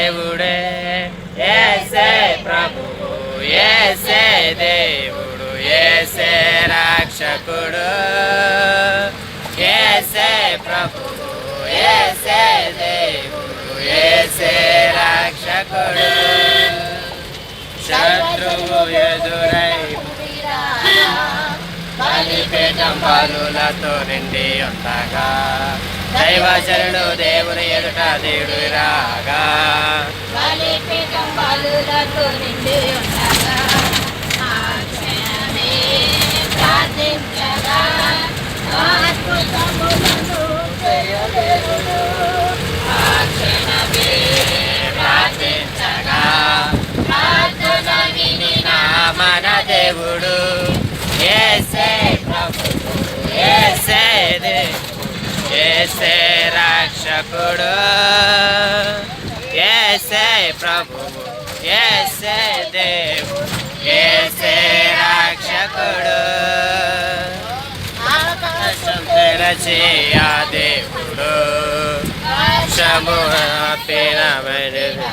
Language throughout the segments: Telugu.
దేవుడే, యేసే ప్రభువు, యేసే దేవుడు, యేసే రక్షకుడు, యేసే ప్రభువు, యేసే దేవుడు, యేసే రక్షకుడు. శత్రువు ఎదురై బలిపీఠం బలులతో నిండి ఉండగా, దైవజనుడు దేవుని ఎదుట దేవుడు రాగా, బలిపీఠం బలులతో నిండి ఉండగా, ఆ క్షణమే ప్రార్థించగా, అద్భుతములను చేయలేరుడు. ఆ క్షణమే ప్రార్థించగా, ప్రార్థన వినిన మన దేవుడు, యేసే ప్రభువు, యేసే దేవుడు, యేసే రక్షకుడు, యేసే ప్రభువు, యేసే దేవుడు, యేసే రక్షకుడు. ఆకాశం తెరచి ఆ దేవుడు, వర్షము ఆపినమైనది.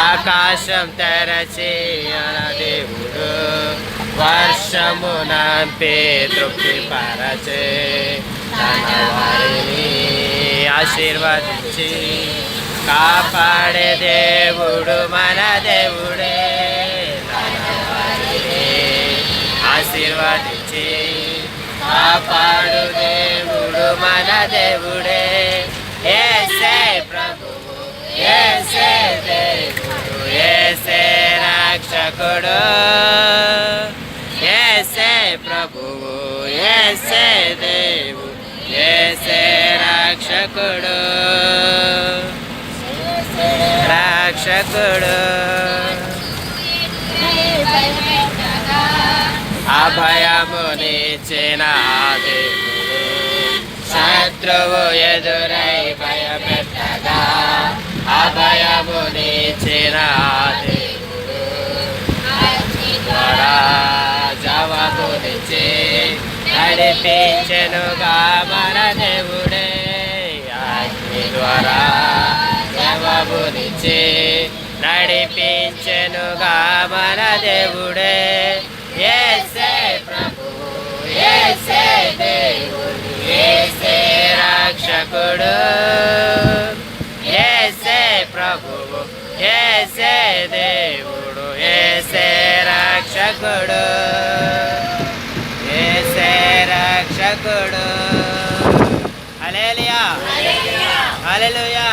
ఆకాశం తెరచి ఆ దేవుడు, వర్షము నంపి తృప్తిపరచే, తన వారిని ఆశీర్వదించి కాపాడే దేవుడు మన దేవుడే. తన వారిని ఆశీర్వదించి కాపాడు దేవుడు మన దేవుడే. యేసే ప్రభువు, యేసే దేవుడు, యేసే రక్షకుడు, యేసే ప్రభువు, యేసే దేవుడు, యేసే రక్షకుడు, రక్షకుడు. అభయమునిచ్చిన దేవుడు, శత్రువు ఎదురై భయపెట్టగా, అభయమునిచ్చిన దేవుడు, ద్వారా జవాబునిచ్చి నడిపించెనుగా మన దేవుడే. అగ్ని ద్వారా జవాబునిచ్చి నడిపించెనుగా మన దేవుడే. యేసే ప్రభువు, యేసే దేవుడు, యేసే రక్షకుడు, యేసే ప్రభువు, యేసే దేవుడు, యేసే రక్షకుడు, యేసే రక్షకుడు. హల్లెలూయా, హల్లెలూయా.